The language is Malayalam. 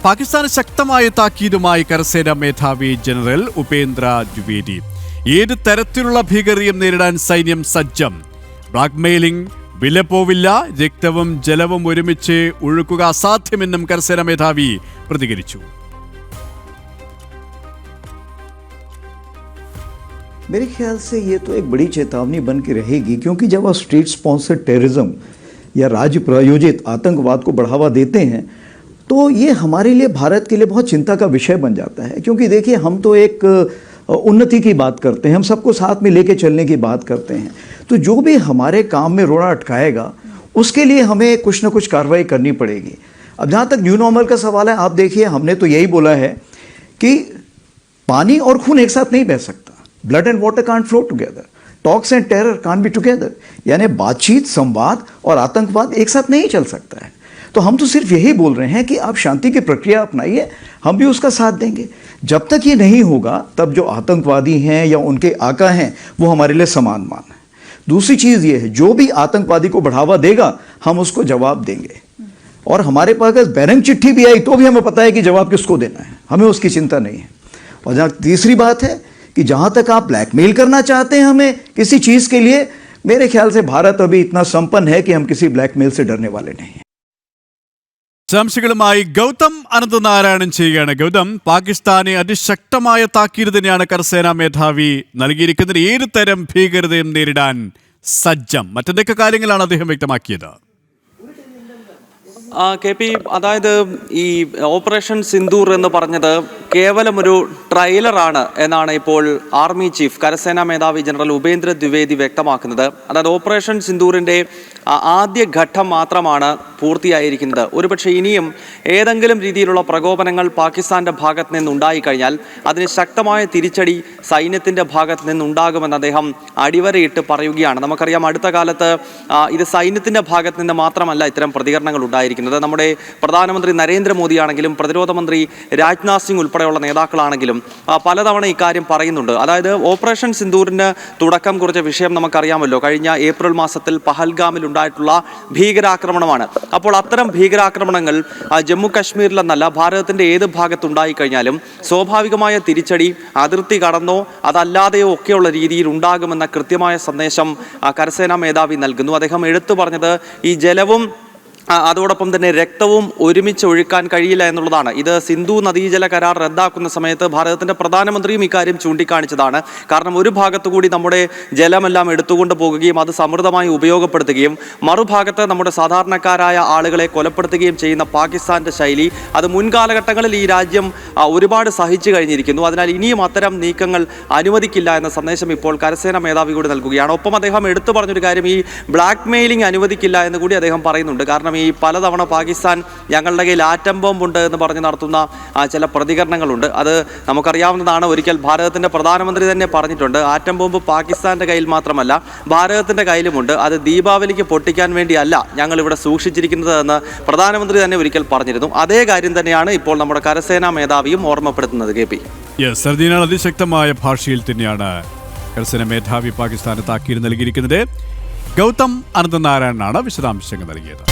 പാകിസ്ഥാന് ശക്തമായ താക്കീതുമായി കരസേന മേധാവി ജനറൽ ഉപേന്ദ്ര ദ്വിവേദി. ഏത് തരത്തിലുള്ള ഭീകരതയും നേരിടാൻ സൈന്യം സജ്ജം. ബ്ലാക്ക്മെയിലിംഗ് വില പോവില്ല, രക്തവും ജലവും ഒരുമിച്ച് ഒഴുക്കുക അസാധ്യമെന്നും കരസേന മേധാവി പ്രതികരിച്ചു. मेरे ख्याल से ये तो एक बड़ी चेतावनी बन के रहेगी, क्योंकि जब आप स्टेट स्पॉन्सर्ड टेररिज्म या राज्य प्रायोजित आतंकवाद को बढ़ावा देते हैं तो ये हमारे लिए, भारत के लिए बहुत चिंता का विषय बन जाता है. क्योंकि देखिए, हम तो एक उन्नति की बात करते हैं, हम सबको साथ में लेके चलने की बात करते हैं. तो जो भी हमारे काम में रोड़ा अटकाएगा उसके लिए हमें कुछ ना कुछ कार्रवाई करनी पड़ेगी. अब जहाँ तक न्यू नॉर्मल का सवाल है, आप देखिए, हमने तो यही बोला है कि पानी और खून एक साथ नहीं बह सकता. Blood and water can't flow together. Talks and terror can't be together. यानी बातचीत, संवाद और आतंकवाद एक साथ नहीं चल सकता है. तो हम तो सिर्फ यही बोल रहे हैं कि आप शांति की प्रक्रिया अपनाइए, हम भी उसका साथ देंगे. जब तक ये नहीं होगा तब जो आतंकवादी हैं या उनके आका हैं वो हमारे लिए समान मान है. दूसरी चीज़ ये है, जो भी आतंकवादी को बढ़ावा देगा हम उसको जवाब देंगे. और हमारे पास अगर बैरंग चिट्ठी भी आई तो भी हमें पता है कि जवाब किसको देना है, हमें उसकी चिंता नहीं है. और जहाँ तीसरी बात है कि जहाँ तक आप ब्लैकमेल करना चाहते हैं हमें किसी चीज़ के लिए, मेरे ख्याल से भारत अभी इतना संपन्न है कि हम किसी ब्लैकमेल से डरने वाले नहीं हैं. വിശദാംശങ്ങളുമായി ഗൗതം അനന്തനാരായണൻ ചെയ്യുകയാണ്. ഗൗതം, പാകിസ്ഥാനെ അതിശക്തമായ താക്കീത് തന്നെയാണ് കരസേനാ മേധാവി നൽകിയിരിക്കുന്നത്. ഏത് തരം ഭീകരതയും നേരിടാൻ സജ്ജം. മറ്റെന്തൊക്കെ കാര്യങ്ങളാണ് അദ്ദേഹം വ്യക്തമാക്കിയത്? KP, അതായത് ഈ ഓപ്പറേഷൻ സിന്ദൂർ എന്ന് പറഞ്ഞത് കേവലം ഒരു ട്രailer-ആണ് എന്നാണ് ഇപ്പോൾ ആർമി ചീഫ്, കരസേനാ മേധാവി ജനറൽ ഉപേന്ദ്ര ദ്വിവേദി വ്യക്തമാക്കുന്നത്. അതായത് ഓപ്പറേഷൻ സിന്ദൂറിൻ്റെ ആദ്യ ഘട്ടം മാത്രമാണ് പൂർത്തിയായിരിക്കുന്നത്. ഒരുപക്ഷെ ഇനിയും ഏതെങ്കിലും രീതിയിലുള്ള പ്രകോപനങ്ങൾ പാകിസ്ഥാൻ്റെ ഭാഗത്ത് നിന്നുണ്ടായിക്കഴിഞ്ഞാൽ അതിന് ശക്തമായ തിരിച്ചടി സൈന്യത്തിൻ്റെ ഭാഗത്ത് നിന്നുണ്ടാകുമെന്ന് അദ്ദേഹം അടിവരയിട്ട് പറയുകയാണ്. നമുക്കറിയാം, അടുത്ത കാലത്ത് ഇത് സൈന്യത്തിൻ്റെ ഭാഗത്ത് നിന്ന് മാത്രമല്ല ഇത്തരം പ്രതികരണങ്ങൾ ഉണ്ടായിരിക്കുന്നത്. നമ്മുടെ പ്രധാനമന്ത്രി നരേന്ദ്രമോദിയാണെങ്കിലും പ്രതിരോധ മന്ത്രി രാജ്നാഥ് സിംഗ് ഉൾപ്പെടെയുള്ള നേതാക്കളാണെങ്കിലും പലതവണ ഇക്കാര്യം പറയുന്നുണ്ട്. അതായത് ഓപ്പറേഷൻ സിന്ദൂറിന് തുടക്കം കുറിച്ച വിഷയം നമുക്കറിയാമല്ലോ. കഴിഞ്ഞ ഏപ്രിൽ മാസത്തിൽ പഹൽഗാമിൽ ഉണ്ടായിട്ടുള്ള ഭീകരാക്രമണമാണ്. അപ്പോൾ അത്തരം ഭീകരാക്രമണങ്ങൾ ജമ്മു കാശ്മീരിലെന്നല്ല, ഭാരതത്തിൻ്റെ ഏത് ഭാഗത്തുണ്ടായി കഴിഞ്ഞാലും സ്വാഭാവികമായ തിരിച്ചടി അതിർത്തി കടന്നോ അതല്ലാതെയോ ഒക്കെയുള്ള രീതിയിൽ ഉണ്ടാകുമെന്ന കൃത്യമായ സന്ദേശം കരസേനാ മേധാവി നൽകുന്നു. അദ്ദേഹം എടുത്തു പറഞ്ഞത് ഈ ജലവും അതോടൊപ്പം തന്നെ രക്തവും ഒരുമിച്ച് ഒഴുക്കാൻ കഴിയില്ല എന്നുള്ളതാണ്. ഇത് സിന്ധു നദീജല കരാർ റദ്ദാക്കുന്ന സമയത്ത് ഭാരതത്തിൻ്റെ പ്രധാനമന്ത്രിയും ഇക്കാര്യം ചൂണ്ടിക്കാണിച്ചതാണ്. കാരണം ഒരു ഭാഗത്തുകൂടി നമ്മുടെ ജലമെല്ലാം എടുത്തുകൊണ്ട് പോകുകയും അത് സമൃദ്ധമായി ഉപയോഗപ്പെടുത്തുകയും മറുഭാഗത്ത് നമ്മുടെ സാധാരണക്കാരായ ആളുകളെ കൊലപ്പെടുത്തുകയും ചെയ്യുന്ന പാകിസ്ഥാൻ്റെ ശൈലി, അത് മുൻകാലഘട്ടങ്ങളിൽ ഈ രാജ്യം ഒരുപാട് സഹിച്ചു കഴിഞ്ഞിരിക്കുന്നു. അതിനാൽ ഇനിയും അത്തരം നീക്കങ്ങൾ അനുവദിക്കില്ല എന്ന സന്ദേശം ഇപ്പോൾ കരസേനാ മേധാവി കൂടി നൽകുകയാണ്. ഒപ്പം അദ്ദേഹം എടുത്തു പറഞ്ഞൊരു കാര്യം, ഈ ബ്ലാക്ക് മെയിലിംഗ് അനുവദിക്കില്ല എന്ന് കൂടി അദ്ദേഹം പറയുന്നുണ്ട്. കാരണം ഈ പലതവണ പാകിസ്ഥാൻ ഞങ്ങളുടെ കയ്യിൽ ആറ്റം ബോംബുണ്ട് എന്ന് പറഞ്ഞ് നടത്തുന്ന ചില പ്രതികരണങ്ങളുണ്ട്. അത് നമുക്കറിയാവുന്നതാണ്. ഒരിക്കൽ ഭാരതത്തിൻ്റെ പ്രധാനമന്ത്രി തന്നെ പറഞ്ഞിട്ടുണ്ട്, ആറ്റം ബോംബ് പാകിസ്ഥാൻ്റെ കയ്യിൽ മാത്രമല്ല ഭാരതത്തിൻ്റെ കയ്യിലുമുണ്ട്, അത് ദീപാവലിക്ക് പൊട്ടിക്കാൻ വേണ്ടിയല്ല ഞങ്ങളിവിടെ സൂക്ഷിച്ചിരിക്കുന്നത് എന്ന് പ്രധാനമന്ത്രി തന്നെ ഒരിക്കൽ പറഞ്ഞിരുന്നു. അതേ കാര്യം തന്നെയാണ് ഇപ്പോൾ നമ്മുടെ കരസേനാ മേധാവിയും ഓർമ്മപ്പെടുത്തുന്നത്. KP, അതിശക്തമായ ഭാഷയിൽ തന്നെയാണ് കരസേനാ മേധാവി പാകിസ്ഥാന് താക്കീത് നൽകിയിരിക്കുന്നത്. ഗൗതം അനന്തനാരായണനാണ് വിശദാംശങ്ങൾ നൽകിയത്.